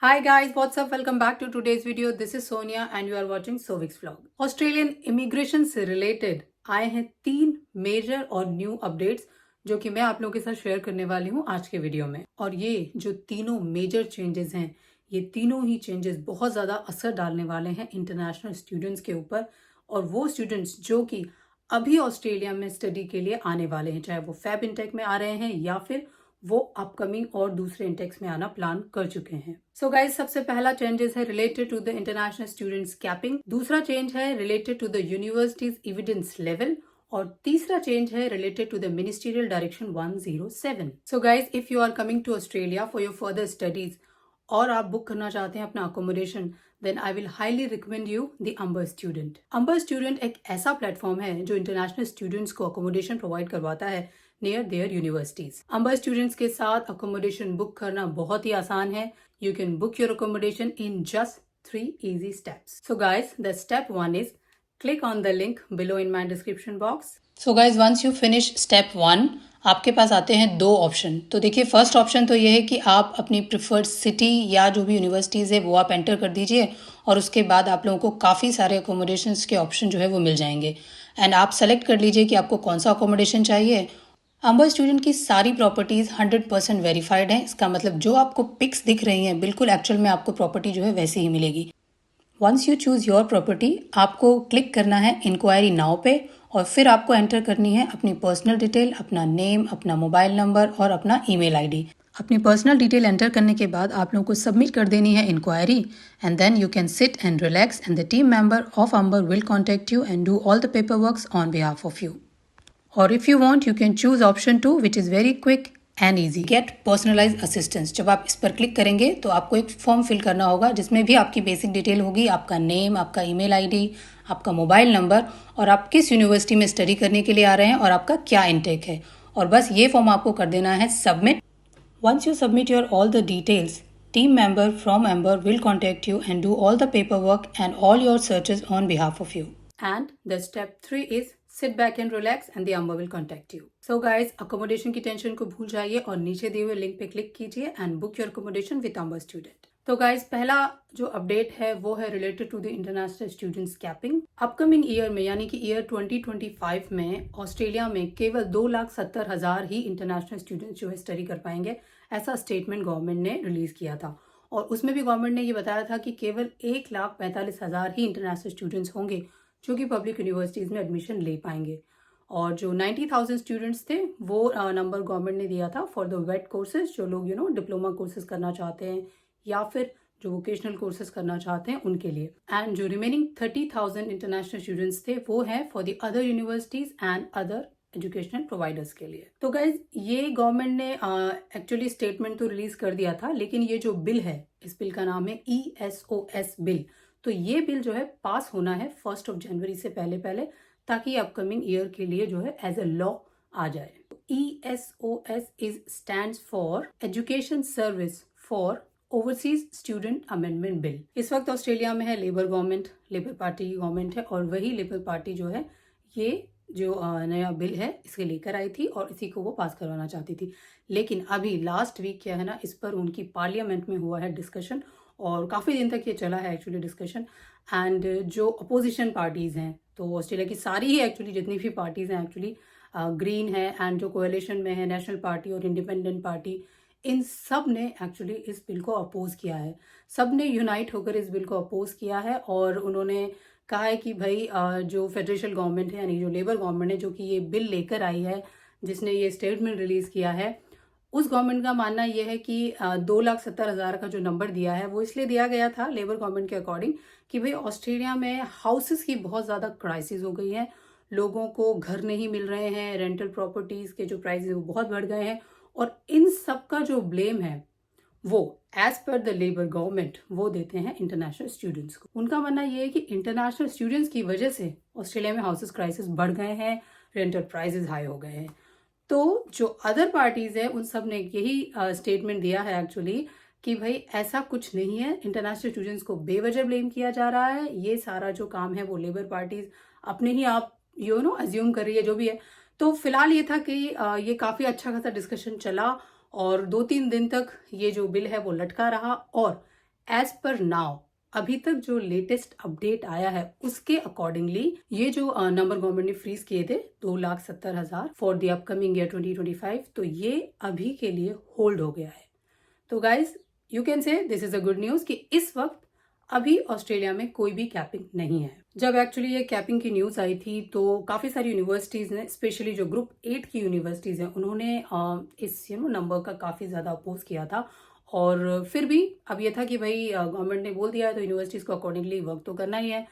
Hi guys, what's up? Welcome back to today's video. This is Sonia and you are watching Sovix vlog. Australian immigration से related आए हैं 3 major और new updates जो कि मैं आप लोगों के साथ शेयर करने वाली हूँ आज के वीडियो में। और ये जो तीनों मेजर चेंजेस हैं, ये तीनों ही चेंजेस बहुत ज़्यादा असर डालने वाले हैं इंटरनेशनल स्टूडेंट्स के ऊपर, और वो स्टूडेंट्स जो कि अभी ऑस्ट्रेलिया में स्टडी के लिए आने वाले हैं, चाहे वो फैब इंटेक में आ रहे हैं या फिर वो अपकमिंग और दूसरे इंटेक्स में आना प्लान कर चुके हैं। सो गाइज, सबसे पहला चेंजेस है related to the international students capping, दूसरा चेंज है related to the universities evidence level, और तीसरा चेंज है related to the ministerial direction 107। So guys, if you are coming to Australia for your further studies और आप book करना चाहते हैं अपना accommodation, then I will highly recommend you the Amber Student. Amber Student एक ऐसा platform है जो इंटरनेशनल स्टूडेंट्स को अकोमोडेशन प्रोवाइड करवाता है near there universities. Amber students के साथ अकोमोडेशन बुक करना बहुत ही आसान है। You can book your accommodation in just 3 easy steps. So guys, the step 1 is click on the link below in my description box. So guys, once you finish step 1, आपके पास आते हैं 2 option. तो देखिए, फर्स्ट ऑप्शन तो ये है कि आप अपनी प्रिफर्ड सिटी या जो भी यूनिवर्सिटीज़ है वो आप एंटर कर दीजिए, और उसके बाद आप लोगों को काफ़ी सारे अकोमोडेशंस के ऑप्शन जो है वो मिल जाएंगे। एंड आप सेलेक्ट कर लीजिए कि आपको कौन सा अकोमोडेशन चाहिए। अम्बर स्टूडेंट की सारी प्रॉपर्टीज़ 100% वेरीफाइड हैं। इसका मतलब जो आपको पिक्स दिख रही हैं बिल्कुल एक्चुअल में आपको प्रॉपर्टी जो है वैसे ही मिलेगी। Once you choose your property, आपको क्लिक करना है इंक्वायरी नाउ पे, और फिर आपको एंटर करनी है अपनी पर्सनल डिटेल, अपना नेम, अपना मोबाइल नंबर और अपना ईमेल आईडी। अपनी पर्सनल डिटेल एंटर करने के बाद आप लोगों को सबमिट कर देनी है inquiry, and then you can sit and relax and the team member of Amber will contact you and do all the paper works on behalf of you. और if you want you can choose option 2 which is very quick and easy, get personalize assistance. जब आप इस पर click करेंगे तो आपको एक form fill करना होगा जिसमें भी आपकी बेसिक डिटेल होगी, आपका नेम, आपका ईमेल आईडी, आपका मोबाइल नंबर, और आप किस यूनिवर्सिटी में स्टडी करने के लिए आ रहे हैं और आपका क्या इंटेक है। और बस ये फॉर्म आपको कर देना है submit. Once you submit your all the details, team member from Amber will contact you and do all the paperwork and all your searches on behalf of you. And the step 3 is sit back and relax and the Amber will contact you. So guys, accommodation की tension को भूल जाइए और नीचे दिए हुए link पे click कीजिए and book your accommodation with Amber student. तो गाइज, पहला जो अपडेट है वो है related to the international students capping. Upcoming year में यानी कि ईयर 2025 में ऑस्ट्रेलिया में केवल 2,70,000 ही इंटरनेशनल स्टूडेंट्स जो है स्टडी कर पाएंगे, ऐसा स्टेटमेंट गवर्नमेंट ने रिलीज किया था। और उसमें भी गवर्नमेंट ने ये बताया था कि केवल 1,45,000 ही इंटरनेशनल स्टूडेंट्स होंगे जो कि पब्लिक यूनिवर्सिटीज़ में एडमिशन ले पाएंगे। और जो 90,000 स्टूडेंट्स थे वो नंबर गवर्नमेंट ने दिया था फॉर द वेट कोर्सेज, जो लोग डिप्लोमा कोर्सेज करना चाहते हैं या फिर जो वोकेशनल कोर्सेज करना चाहते हैं उनके लिए। एंड जो रिमेनिंग 30,000 इंटरनेशनल स्टूडेंट्स थे वो हैं for the other universities and other educational providers के लिए। तो गाइज, ये गवर्नमेंट ने एक्चुअली स्टेटमेंट तो रिलीज कर दिया था, लेकिन ये जो बिल है, इस बिल का नाम है ESOS बिल। तो ये बिल जो है पास होना है 1 जनवरी से पहले ताकि अपकमिंग ईयर के लिए जो है एज अ लॉ आ जाए। ESOS is stands for education service for overseas student amendment bill. इस वक्त ऑस्ट्रेलिया में है labour government, labour party government है, और वही लेबर पार्टी जो है ये जो नया बिल है इसके लेकर आई थी और इसी को वो पास करवाना चाहती थी। लेकिन अभी लास्ट वीक क्या है ना, इस पर उनकी पार्लियामेंट में हुआ है डिस्कशन, और काफ़ी दिन तक ये चला है एक्चुअली डिस्कशन। एंड जो अपोजिशन पार्टीज़ हैं, तो ऑस्ट्रेलिया की सारी ही एक्चुअली जितनी भी पार्टीज़ हैं एक्चुअली, ग्रीन है एंड जो कोएलिशन में है नेशनल पार्टी और इंडिपेंडेंट पार्टी, इन सब ने एक्चुअली इस बिल को अपोज किया है। सब ने यूनाइट होकर इस बिल को अपोज किया है, और उन्होंने कहा है कि भाई जो फेडरल गवर्नमेंट है यानी जो लेबर गवर्नमेंट है जो कि ये बिल लेकर आई है, जिसने ये स्टेटमेंट रिलीज किया है, उस गवर्नमेंट का मानना यह है कि 2,70,000 का जो नंबर दिया है वो इसलिए दिया गया था लेबर गवर्नमेंट के अकॉर्डिंग कि भाई ऑस्ट्रेलिया में हाउसेस की बहुत ज़्यादा क्राइसिस हो गई है, लोगों को घर नहीं मिल रहे हैं, रेंटल प्रॉपर्टीज़ के जो प्राइस वो बहुत बढ़ गए हैं, और इन सब का जो ब्लेम है वो as per the labour government वो देते हैं इंटरनेशनल स्टूडेंट्स को। उनका मानना ये है कि इंटरनेशनल स्टूडेंट्स की वजह से ऑस्ट्रेलिया में हाउसेस क्राइसिस बढ़ गए हैं, रेंटल प्राइसेस हाई हो गए हैं। तो जो अदर पार्टीज है उन सब ने यही स्टेटमेंट दिया है एक्चुअली कि भाई ऐसा कुछ नहीं है, इंटरनेशनल स्टूडेंट्स को बेवजह ब्लेम किया जा रहा है, ये सारा जो काम है वो लेबर पार्टीज अपने ही आप अज्यूम कर रही है जो भी है। तो फिलहाल ये था कि ये काफ़ी अच्छा खासा डिस्कशन चला और 2-3 दिन तक ये जो बिल है वो लटका रहा, और एज पर नाउ अभी तक जो लेटेस्ट अपडेट आया है उसके अकॉर्डिंगली ये जो नंबर गवर्नमेंट ने फ्रीज किए थे 2,70,000 फॉर द अपकमिंग ईयर 2025, तो ये अभी के लिए होल्ड हो गया है। तो guys you can say this is a good news कि इस वक्त अभी ऑस्ट्रेलिया में कोई भी कैपिंग नहीं है। जब एक्चुअली ये कैपिंग की न्यूज आई थी तो काफी सारी यूनिवर्सिटीज ने, स्पेशली जो ग्रुप 8 की यूनिवर्सिटीज हैं, उन्होंने इस नंबर का काफी ज्यादा अपोज किया था। और फिर भी अब ये था कि भाई गवर्नमेंट ने बोल दिया है तो यूनिवर्सिटीज को अकॉर्डिंगली वर्क तो करना ही है।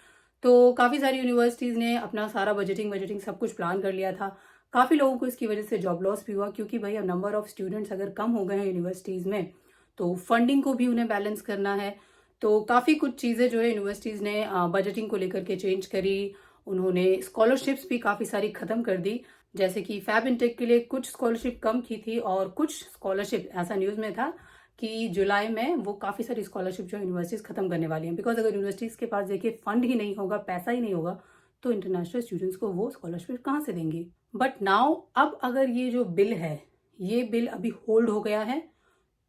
तो काफी सारी यूनिवर्सिटीज ने अपना सारा बजटिंग सब कुछ प्लान कर लिया था। काफी लोगों को इसकी वजह से जॉब लॉस भी हुआ, क्योंकि भाई अब नंबर ऑफ स्टूडेंट्स अगर कम हो गए हैं यूनिवर्सिटीज में तो फंडिंग को भी उन्हें बैलेंस करना है। तो काफ़ी कुछ चीज़ें जो है यूनिवर्सिटीज़ ने बजटिंग को लेकर के चेंज करी। उन्होंने स्कॉलरशिप्स भी काफ़ी सारी ख़त्म कर दी, जैसे कि फैब इनटेक के लिए कुछ स्कॉलरशिप कम की थी और कुछ स्कॉलरशिप ऐसा न्यूज़ में था कि जुलाई में वो काफ़ी सारी स्कॉलरशिप जो यूनिवर्सिटीज़ ख़त्म करने वाली हैं। बिकॉज अगर यूनिवर्सिटीज़ के पास देखिए फंड ही नहीं होगा, पैसा ही नहीं होगा, तो इंटरनेशनल स्टूडेंट्स को वो स्कॉलरशिप कहाँ से देंगे। बट नाउ अब अगर ये जो बिल है, ये बिल अभी होल्ड हो गया है,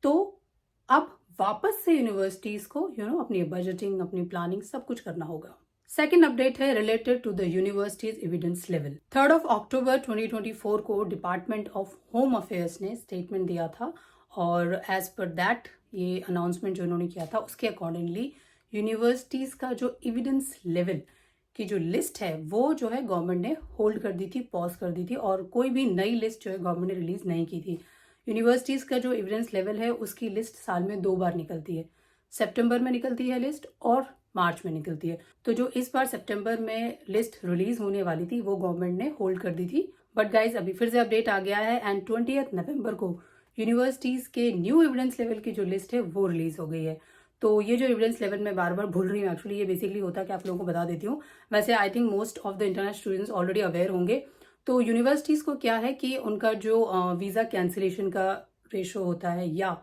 तो अब वापस से यूनिवर्सिटीज को अपनी बजटिंग, अपनी प्लानिंग सब कुछ करना होगा। सेकेंड अपडेट है related to the universities evidence level. 3 अक्टूबर 2024 को डिपार्टमेंट ऑफ होम अफेयर्स ने स्टेटमेंट दिया था और एज पर दैट ये अनाउंसमेंट जो उन्होंने किया था उसके अकॉर्डिंगली यूनिवर्सिटीज का जो एविडेंस लेवल की जो लिस्ट है वो जो है गवर्नमेंट ने होल्ड कर दी थी, पॉज कर दी थी, और कोई भी नई लिस्ट जो है गवर्नमेंट ने रिलीज नहीं की थी। यूनिवर्सिटीज़ का जो एविडेंस लेवल है उसकी लिस्ट साल में 2 बार निकलती है, सितंबर में निकलती है लिस्ट और मार्च में निकलती है। तो जो इस बार सितंबर में लिस्ट रिलीज होने वाली थी वो गवर्नमेंट ने होल्ड कर दी थी। बट गाइज अभी फिर से अपडेट आ गया है एंड 20 नवंबर को यूनिवर्सिटीज़ के न्यू एविडेंस लेवल की जो लिस्ट है वो रिलीज हो गई है। तो ये जो एविडेंस लेवल मैं बार बार भूल रही हूँ, एक्चुअली ये बेसिकली होता है कि आप लोगों को बता देती हूँ। वैसे I think most of the international students already aware होंगे। तो यूनिवर्सिटीज़ को क्या है कि उनका जो वीज़ा कैंसिलेशन का रेशो होता है या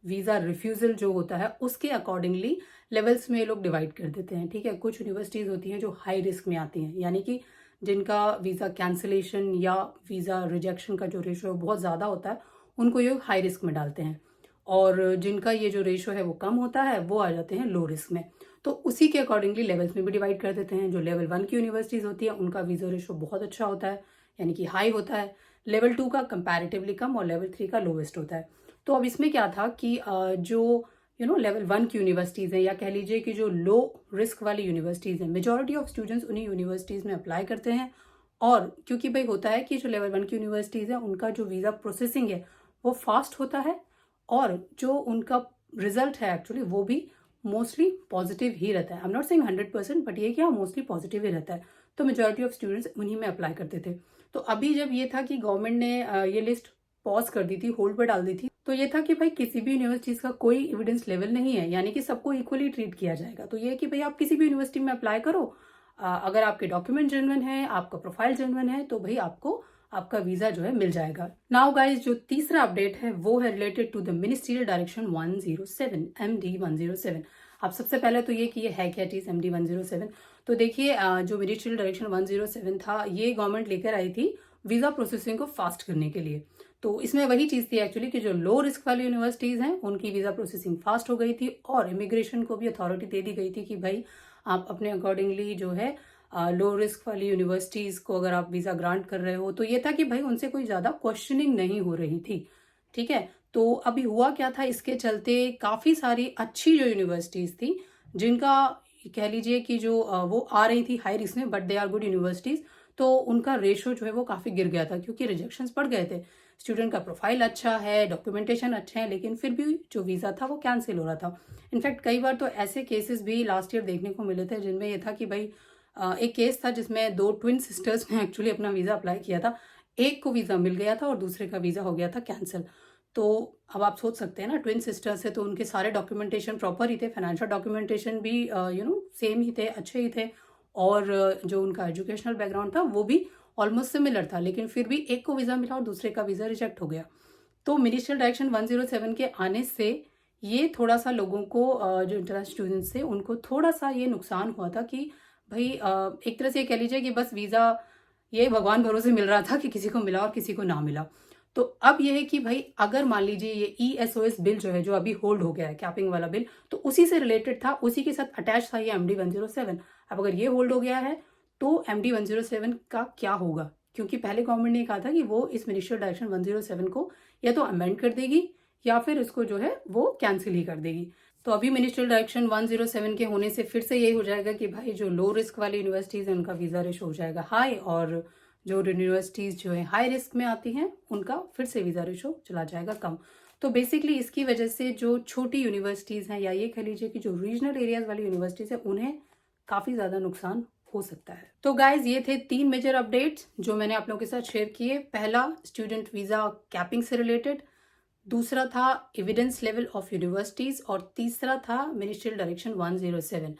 वीज़ा रिफ्यूज़ल जो होता है उसके अकॉर्डिंगली लेवल्स में लोग डिवाइड कर देते हैं। ठीक है, कुछ यूनिवर्सिटीज़ होती हैं जो हाई रिस्क में आती हैं, यानी कि जिनका वीज़ा कैंसिलेशन या वीज़ा रिजेक्शन का जो रेशो बहुत ज़्यादा होता है उनको ये हाई रिस्क में डालते हैं, और जिनका ये जो रेशो है वो कम होता है वो आ जाते हैं लो रिस्क में। तो उसी के अकॉर्डिंगली लेवल्स में भी डिवाइड कर देते हैं। जो लेवल 1 की यूनिवर्सिटीज़ होती है उनका वीज़ा रेशो बहुत अच्छा होता है, यानी कि हाई होता है। लेवल 2 का कंपैरेटिवली कम और लेवल 3 का लोवेस्ट होता है। तो अब इसमें क्या था कि जो लेवल 1 की यूनिवर्सिटीज़ हैं, या कह लीजिए कि जो लो रिस्क वाली यूनिवर्सिटीज़ हैं, मेजॉरिटी ऑफ स्टूडेंट्स उन्हीं यूनिवर्सिटीज़ में अप्लाई करते हैं। और क्योंकि भाई होता है कि जो लेवल 1 की यूनिवर्सिटीज़ हैं उनका जो वीज़ा प्रोसेसिंग है वो फास्ट होता है, और जो उनका रिजल्ट है एक्चुअली वो भी मोस्टली पॉजिटिव ही रहता है। I am not saying 100%, but ये क्या मोस्टली पॉजिटिव ही रहता है। तो मेजॉरिटी ऑफ स्टूडेंट्स उन्हीं में अप्लाई करते थे। तो अभी जब ये था कि गवर्नमेंट ने ये लिस्ट पॉज कर दी थी, होल्ड पर डाल दी थी, तो ये था कि भाई किसी भी यूनिवर्सिटीज का कोई एविडेंस लेवल नहीं है, यानी कि सबको इक्वली ट्रीट किया जाएगा। तो ये है कि भाई आप किसी भी यूनिवर्सिटी में अप्लाई करो, अगर आपके डॉक्यूमेंट जेन्युइन है, आपका प्रोफाइल जेन्युइन है, तो भाई आपको आपका वीजा जो है मिल जाएगा। नाउ गाइज जो तीसरा अपडेट है वो है related to the ministerial direction 107 MD 107। अब सबसे पहले तो ये कि ये है क्या चीज MD 107। तो देखिए जो मिनिस्ट्रियल डायरेक्शन 107 था ये गवर्नमेंट लेकर आई थी वीजा प्रोसेसिंग को फास्ट करने के लिए। तो इसमें वही चीज थी एक्चुअली कि जो लो रिस्क वाली यूनिवर्सिटीज हैं उनकी वीजा प्रोसेसिंग फास्ट हो गई थी, और इमिग्रेशन को भी अथॉरिटी दे दी गई थी कि भाई आप अपने अकॉर्डिंगली जो है लो रिस्क वाली यूनिवर्सिटीज को अगर आप वीजा ग्रांट कर रहे हो, तो ये था कि भाई उनसे कोई ज्यादा क्वेश्चनिंग नहीं हो रही थी। ठीक है, तो अभी हुआ क्या था, इसके चलते काफी सारी अच्छी जो यूनिवर्सिटीज थी जिनका कह लीजिए कि जो वो आ रही थी हाई रिस्क में, but they are good universities, तो उनका रेशो जो है वो काफी गिर गया था क्योंकि रिजेक्शंस बढ़ गए थे। स्टूडेंट का प्रोफाइल अच्छा है, डॉक्यूमेंटेशन अच्छे हैं, लेकिन फिर भी जो वीजा था वो कैंसिल हो रहा था। इनफैक्ट कई बार तो ऐसे केसेस भी लास्ट ईयर देखने को मिले थे जिनमें ये था कि भाई एक केस था जिसमें 2 ट्विन सिस्टर्स ने एक्चुअली अपना वीजा अप्लाई किया था। एक को वीजा मिल गया था और दूसरे का वीजा हो गया था कैंसिल। तो अब आप सोच सकते हैं ना, ट्विन सिस्टर्स है तो उनके सारे डॉक्यूमेंटेशन प्रॉपर ही थे, फाइनेंशियल डॉक्यूमेंटेशन भी सेम ही थे, अच्छे ही थे, और जो उनका एजुकेशनल बैकग्राउंड था वो भी ऑलमोस्ट सिमिलर था, लेकिन फिर भी एक को वीजा मिला और दूसरे का वीजा रिजेक्ट हो गया। तो मिनिस्ट्रियल डायरेक्शन 107 के आने से ये थोड़ा सा लोगों को जो इंटरनेशनल स्टूडेंट्स थे उनको थोड़ा सा ये नुकसान हुआ था कि भाई एक तरह से कह लीजिए कि बस वीजा ये भगवान भरोसे मिल रहा था कि किसी को मिला और किसी को ना मिला। तो अब ये है कि भाई अगर मान लीजिए ये ESOS बिल जो है, जो अभी होल्ड हो गया है कैपिंग वाला बिल, तो उसी से रिलेटेड था, उसी के साथ अटैच था ये MD 107। अब अगर ये होल्ड हो गया है तो MD 107 का क्या होगा, क्योंकि पहले गवर्नमेंट ने कहा था कि वो इस मिनिस्ट्रियल डायरेक्शन 107 को या तो अमेंड कर देगी या फिर उसको जो है वो कैंसिल ही कर देगी। तो अभी मिनिस्ट्रियल डायरेक्शन 107 के होने से फिर से यही हो जाएगा कि भाई जो लो रिस्क वाली यूनिवर्सिटीज़ हैं उनका वीज़ा रेशो हो जाएगा हाई, और जो यूनिवर्सिटीज़ जो है हाई रिस्क में आती हैं उनका फिर से वीज़ा रेशो चला जाएगा कम। तो बेसिकली इसकी वजह से जो छोटी यूनिवर्सिटीज़ हैं, या ये कह लीजिए कि जो रीजनल एरियाज वाली यूनिवर्सिटीज़ हैं, उन्हें काफ़ी ज़्यादा नुकसान हो सकता है। तो गाइज ये थे 3 मेजर अपडेट्स जो मैंने आप लोगों के साथ शेयर किए। पहला स्टूडेंट वीज़ा कैपिंग से रिलेटेड, दूसरा था एविडेंस लेवल ऑफ यूनिवर्सिटीज़, और तीसरा था मिनिस्ट्रियल डायरेक्शन 107।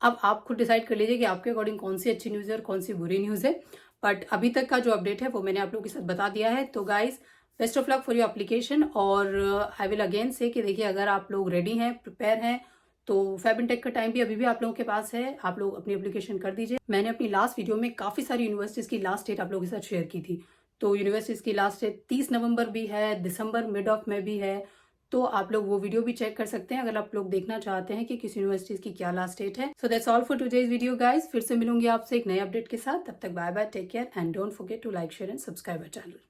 अब आप खुद डिसाइड कर लीजिए कि आपके अकॉर्डिंग कौन सी अच्छी न्यूज़ है और कौन सी बुरी न्यूज़ है। बट अभी तक का जो अपडेट है वो मैंने आप लोगों के साथ बता दिया है। तो guys best of luck for your application, और आई विल अगेन से कि देखिए अगर आप लोग रेडी हैं, प्रिपेयर हैं, तो फैब इन टेक का टाइम भी अभी भी आप लोगों के पास है, आप लोग अपनी एप्लीकेशन कर दीजिए। मैंने अपनी लास्ट वीडियो में काफ़ी सारी यूनिवर्सिटीज़ की लास्ट डेट आप लोगों के साथ शेयर की थी। तो यूनिवर्सिटीज़ की लास्ट डेट 30 नवंबर भी है, दिसंबर मिड ऑफ में भी है। तो आप लोग वो वीडियो भी चेक कर सकते हैं अगर आप लोग देखना चाहते हैं कि किस यूनिवर्सिटीज़ की क्या लास्ट डेट है। So that's all for today's video guys. फिर से मिलूंगी आपसे एक नए अपडेट के साथ। तब तक bye bye, take care and don't forget to like, share and subscribe our channel.